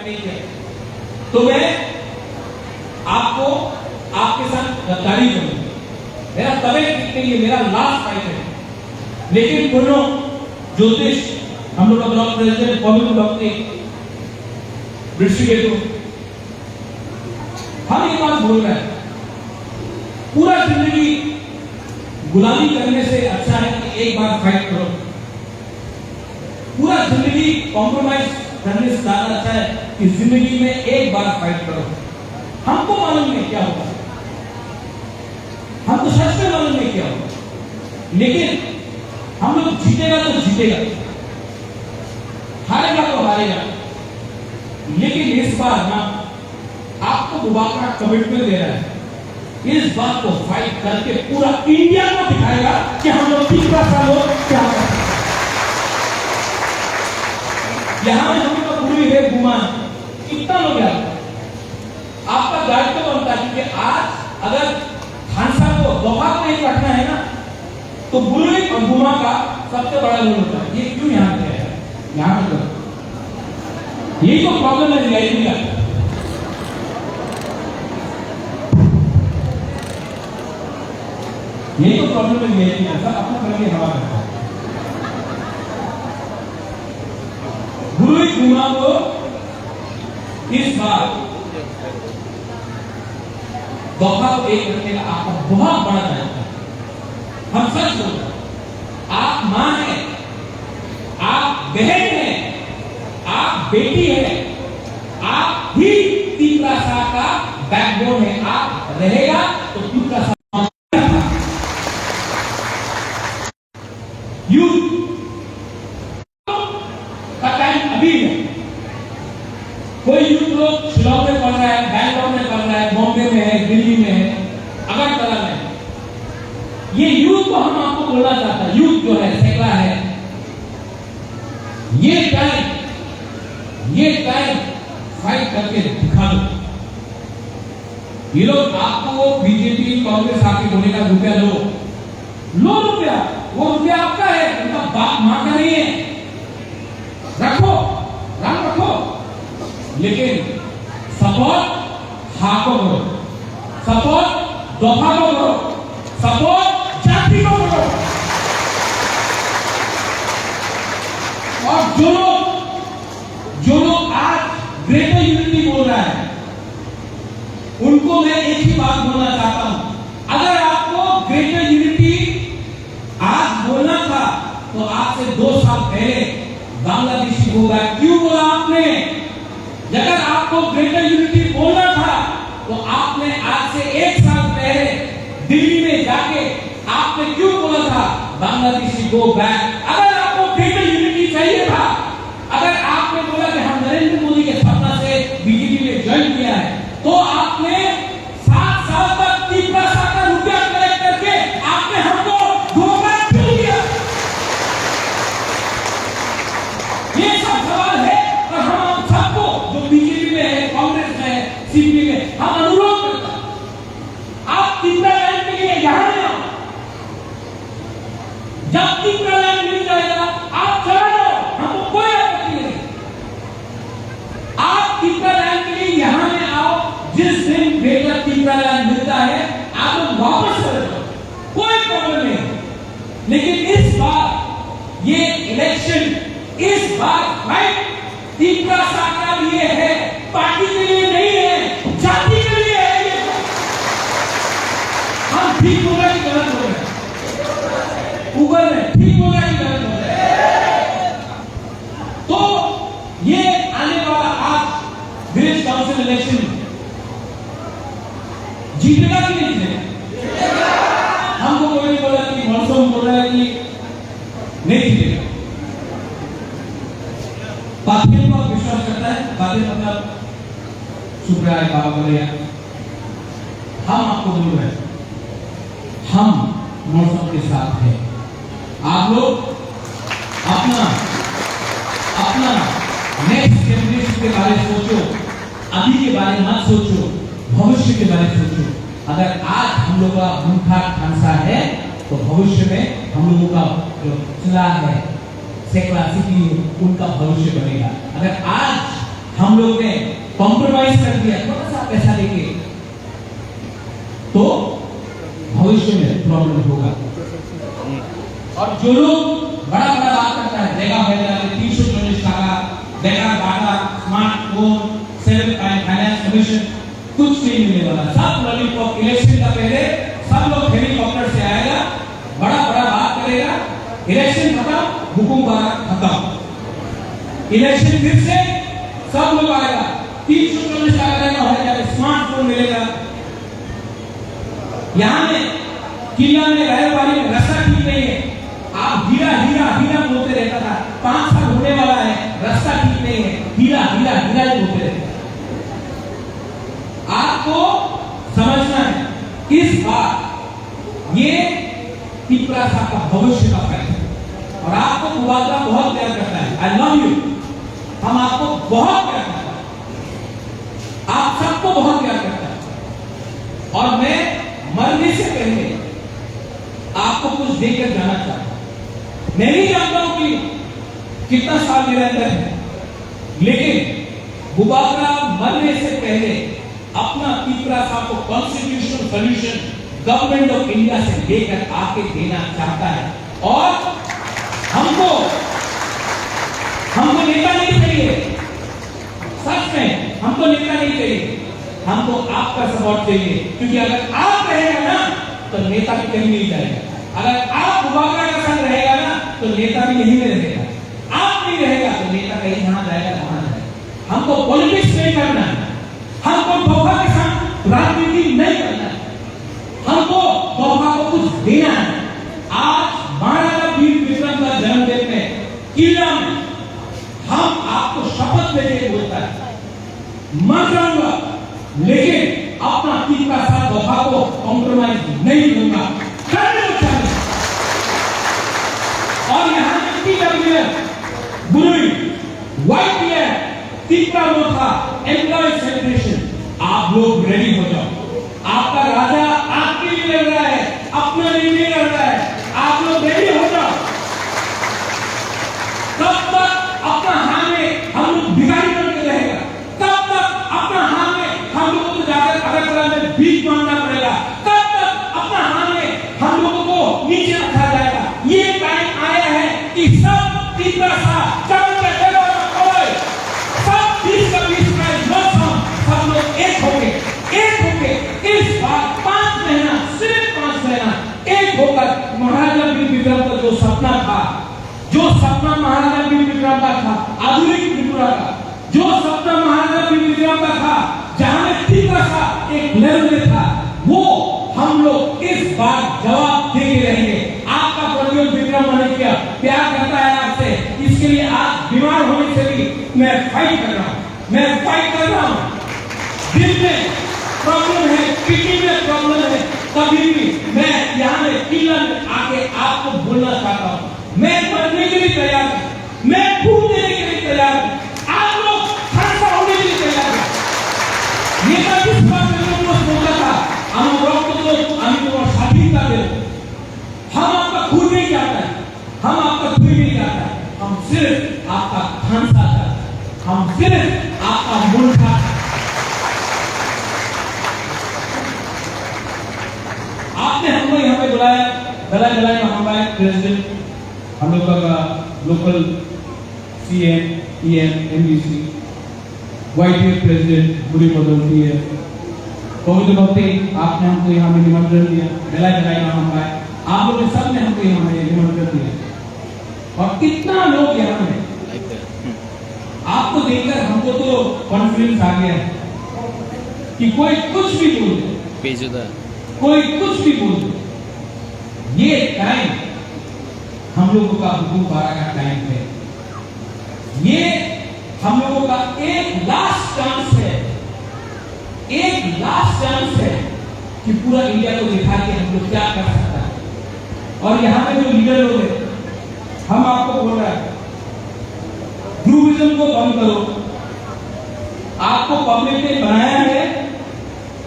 नहीं किया तो मैं आपको आपके साथ गद्दारी करूंगा। मेरा तबे ठीक नहीं है, मेरा लास्ट फाइट है। लेकिन पूर्ण ज्योतिष हम लोग का ब्लॉक प्रेसिडेंट पवित्र भक्ति दृष्टिकेतु हम ये बात बोल रहे हैं, पूरा जिंदगी गुलामी करने से अच्छा है कि एक बार फाइट करो। पूरा जिंदगी कॉम्प्रोमाइज करने से ज्यादा अच्छा है कि जिंदगी में एक बार फाइट करो। हमको मालूम नहीं क्या होगा, हमको सच में मालूम नहीं क्या होगा, लेकिन हम लोग जीतेगा तो जीतेगा, हारेगा तो हारेगा। लेकिन इस बार ना आपको दोबारा कमिटमेंट दे रहा है, इस बात को फाइट करके पूरा इंडिया को दिखाएगा कि हम लोग 3 साल हो क्या करते हैं। यहां में हम लोग पूरी है गुमान कितना लोग हैं, आपका दायित्व बनता है कि आज अगर खानसा को दोहा नहीं रखना है ना तो बुरी और गुमा का सबसे बड़ा रोल होता है। ये क्यों यहां पे है, यहां पे यही तो प्रॉब्लम है रियलिटी का। यही तो प्रॉब्लम है रियलिटी का। सर अपना करेंगे हवा करता है गुरु गुमा को इस बार दोहा को एक करने का आपका बहुत बड़ा दायित्व है। हम सच बोल रहे हैं, आप मां हैं, आप बहन हैं, आप बेटी हैं, आप ही तीसरा का बैकबोन है। आप रहेगा तो तीसरा यूथ का टाइम अभी है। कोई यूथ लोग शिलांग में पढ़ रहा है, बैंगलोर में पढ़ रहा है, बॉम्बे में है, दिल्ली में है, अगरतला में है। ये यूथ को हम आपको बोलना चाहता है, यूथ जो है सेकला है, ये टाइम फाइट करके दिखा दो। ये लोग आपको बीजेपी कांग्रेस आके बोलेगा रुपया लो रुपया, वो रुपया आपका है, उनका बाप मां का नहीं है, रखो राम रखो। लेकिन सपोर्ट हा को करो, सपोर्ट दोहा को करो, सपोर्ट जाति को करो। और जो लोग आज ग्रेटर यूनिटी बोल रहा है उनको मैं एक ही बात बोलना चाहता हूं, अगर आपको ग्रेटर यूनिटी आज बोलना था तो आज से 2 साल पहले बांग्लादेशी होगा। क्यों बोला आपने? अगर आपको ग्रेटर यूनिटी बोलना था तो आपने आज से 1 साल पहले दिल्ली में जाके आपने क्यों बोला था बांग्लादेशी गो बैक? अगर आपको ग्रेटर यूनिटी चाहिए था, अगर आपने बोला कि हम नरेंद्र मोदी के सपना से बीजेपी में ज्वाइन किया है, तो आपने 7 साल तक 3 का रुपया कलेक्ट करके आपने हमको धोखा क्यों दिया? ये सब सवाल है और हम सबको जो बीजेपी में है, कांग्रेस में है, सीपीएम में, हम अनुरोध करते हैं आप 3 लाइन के लिए यहां नहीं आओ। जब 3 लाइन मिल जाएगा आप चला जाओ, हमको कोई आपत्ति नहीं। आप 3 लाइन के लिए यहां में आओ, जिस दिन बेटा 3 लाइन मिलता है आप लोग वापस चले जाओ, कोई प्रॉब्लम नहीं। लेकिन इस बार ये इलेक्शन, इस बार फाइट 3 का लिए है, पार्टी के लिए नहीं है, जाति के लिए है। ये हम ठीक बोल रहे हैं कि गलत बोल रहे हैं? ऊपर में ठीक बोल रहे हैं कि गलत बोल रहे हैं? तो ये आने वाला आज विलेज काउंसिल इलेक्शन जीतेगा कि नहीं जीतेगा? हमको कोई नहीं बोला कि मौसम बोल रहा है कि नहीं जीतेगा। बातें को विश्वास करता है, बातें मतलब शुक्रिया है बाबा बोले। हम आपको बोल रहे हैं, हम मौसम के साथ हैं। आप लोग अपना नेक्स्ट जनरेशन के बारे में सोचो, अभी के बारे में मत सोचो, भविष्य के बारे में सोचो। अगर आज हम लोग का मुखा खानसा है तो भविष्य में हम लोगों का जो चला है सेक्ला सिटी, उनका भविष्य बनेगा। अगर आज हम लोग ने कॉम्प्रोमाइज कर दिया थोड़ा सा पैसा लेके, तो भविष्य में प्रॉब्लम होगा। और जो लोग बड़ा बड़ा बात करता है, देगा भेजा 344 टाका देगा, data, smartphone, self finance commission, कुछ नहीं मिलने वाला। सब लॉलीपॉप, इलेक्शन का पहले सब लोग हेलीकॉप्टर से आएगा, बड़ा बड़ा बात करेगा, इलेक्शन खत्म, हुकूमत खत्म, इलेक्शन फिर से सब लोग आएगा, 344 टाका देगा, हो जाएगा, स्मार्टफोन मिलेगा। यहाँ में किला में रहवारी में रास्ता ठीक नहीं है, आप हीरा हीरा हीरा बोलते रहता था, 5 साल होने वाला है, रास्ता ठीक नहीं है, हीरा हीरा हीरा बोलते रहते। आपको समझना है इस बार ये पिपरा साहब का भविष्य का फैसला है, और आपको मुबादला बहुत प्यार करता है। आई लव यू, हम आपको बहुत प्यार करता है, आप सबको बहुत प्यार करता है, और मैं मरने से पहले आपको कुछ देकर जाना चाहता हूं। मैं नहीं जानता हूं कि कितना साल मेरे अंदर है, लेकिन मुबादला मरने से पहले अपना पिपरा साहब को constitutional solution government of India से लेकर आके देना चाहता है। और हमको नेता नहीं चाहिए, सच में हमको नेता नहीं चाहिए, हमको आपका सपोर्ट चाहिए, क्योंकि अगर आप रहेगा ना तो नेता भी कहीं नहीं जाएगा। अगर आप मुबादला का संग रहेगा ना तो नेता भी यहीं में रहेगा, आप नहीं रहेगा तो नेता कहीं जहां जाएगा वहां जाएगा। हमको पॉलिटिक्स नहीं करना है, हमको धोखा के साथ राजनीति नहीं करना है, हमको धोखा को कुछ देना है। आज महाराजा वीर विक्रम का जन्मदिन में किला में हम आपको शपथ लेके बोलता है, मर जाऊंगा लेकिन अपना पिपरा साहब धोखा को कॉम्प्रोमाइज नहीं दूंगा, करने को चाहिए। और यहां बुरुई YPF पिपरा मोथा एम्प्लॉय सेलिब्रेशन, आप लोग रेडी हो जाओ, आपका राजा आपके लिए लड़ रहा है, अपना लिए लड़ रहा है, आप लोग रेडी हो जाओ। कब तक अपना हाथ में हम लोग भिखारी बन के रहेगा, कब तक अपना हाथ में हम लोगों को जाकर अगरतला में भीख मांगना पड़ेगा, कब तक अपना हाथ में हम लोगों को नीचे रखा जाएगा। ये टाइम आया है कि सब पिपरा साहब चरण के जगह खोए, सब 20 का 20 सब लोग एक होके इस बार 5 महीना, सिर्फ 5 महीना एक होकर महाराजा वीर विक्रम का जो सपना था, जो सपना महाराजा वीर विक्रम का था, आधुनिक त्रिपुरा का जो सपना महाराजा वीर विक्रम का था, जहां पिपरा साहब एक लेवल में था, वो हम लोग इस बार जवाब देके रहेंगे। आपका प्रज्वल विक्रम मणिकिया प्यार करता है आपसे, इसके लिए आज बीमार होने से भी मैं फाइट कर रहा हूं, दिल में प्रॉब्लम है, किडनी में प्रॉब्लम है, कभी भी मैं यहाँ में किला में आके आपको बोलना चाहता हूँ, मैं मरने के लिए तैयार हूँ, मैं खून देने के लिए तैयार हूँ, आप लोग खर्चा होने के लिए तैयार हैं। ये किस बात में बोलता था, हम रक्त तो हम तो स्वाधीनता दे, हम आपका खून नहीं चाहता है, हम आपका खून नहीं चाहता है, हम सिर्फ आपका खान चाहता है, हम सिर्फ आपका मुल्क चाहता है। आपने हमको यहाँ पे बुलाया, दलाई हमारे प्रेसिडेंट, हम लोग का local CM, EM, MDC, YPF president बुरी बदलती है, गोविंद भक्ति, आपने हमको यहाँ में निमंत्रण दिया, दलाई हमारे, आप लोग सब ने हमको यहाँ में निमंत्रण दिया, और कितना लोग यहाँ में, आपको देखकर हमको तो कॉन्फिडेंस आ गया है कि कोई कुछ भी बोल दे, कोई कुछ भी बोल दे, ये टाइम हम लोगों का हुकूम बारा का टाइम है, ये हम लोगों का एक लास्ट चांस है कि पूरा इंडिया को दिखा के हम लोग क्या कर सकता है। और यहाँ पे जो लीडर लोग हैं, हम आपको बोल रहे हैं, ग्रुपिज्म को बंद करो, आपको पब्लिक ने बनाया है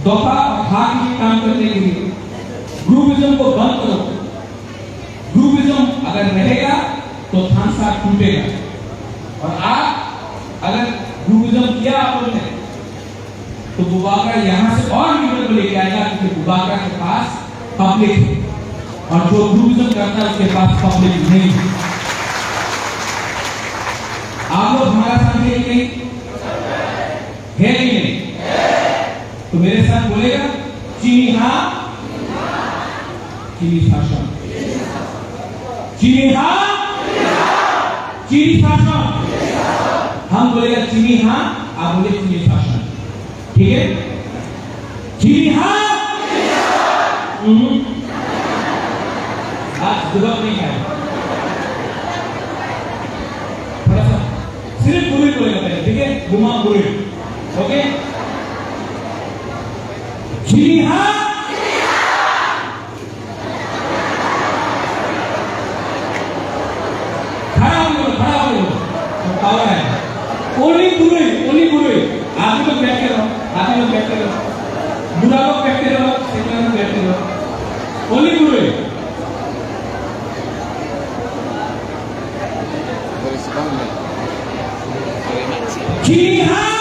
धोखा और हाथ की काम करने के लिए, ग्रुपिज्म को बंद करो। ग्रुपिज्म अगर रहेगा तो थानसा टूटेगा, और आप अगर ग्रुपिज्म किया आप लोगों ने तो बुबाकरा यहाँ से और लीडर को लेके आएगा, क्योंकि बुबाकरा के पास पब्लिक है और जो ग्रुपिज्म करता है उसके पास पब्लिक नहीं है। आप लोग हमारा साथ है कि नहीं? है कि नहीं? तो मेरे साथ बोलेगा चीनी हाँ, चीनी शासन, चीनी हाँ, चीनी शासन। हम बोलेगा चीनी हाँ, आप बोले चीनी शासन, ठीक है? चीनी हाँ, आज जवाब नहीं है, थोड़ा सा सिर्फ बुरी बोलेगा पहले, ठीक है? गुमा बुरी, ओके? चीनी हाँ, खड़ा हो लो, पावर है। ओनली बुरी, आप लोग बैठ के रहो, आप लोग बैठ के रहो, बुरा लोग बैठ के रहो, सेकुलर लोग बैठ के रहो, ओनली बुरी। जी हाँ,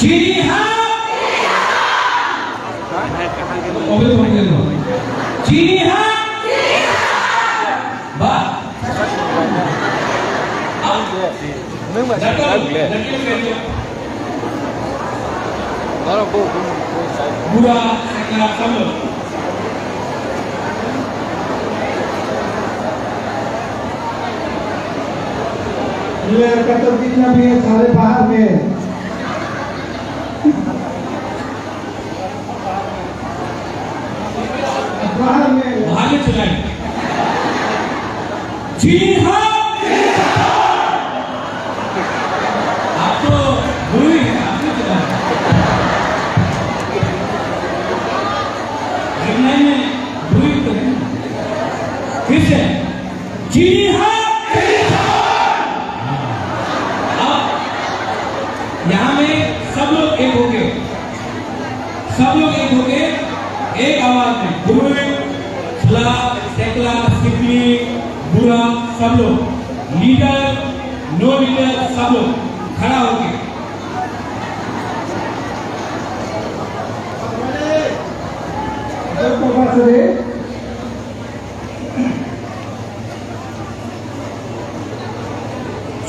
जी हाँ, जी हाँ, बुरा ये एकत्र जितना भी है सारे बाहर में। बाहर में चलाएं। जी हाँ, आप तो बुरी है, आप नहीं चलाएं। में बुरी तो है, फिर से जी हाँ। यहाँ में सब लोग एक हो गए, सब लोग एक हो गए, एक आवाज में बुरे, खला, सेकला, सिकली, बुरा, सब लोग, लीडर, नो लीडर, सब लोग खड़ा हो गए।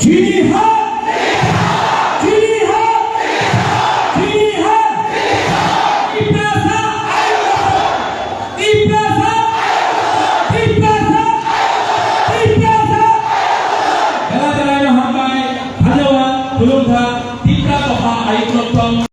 जी हाँ, Belum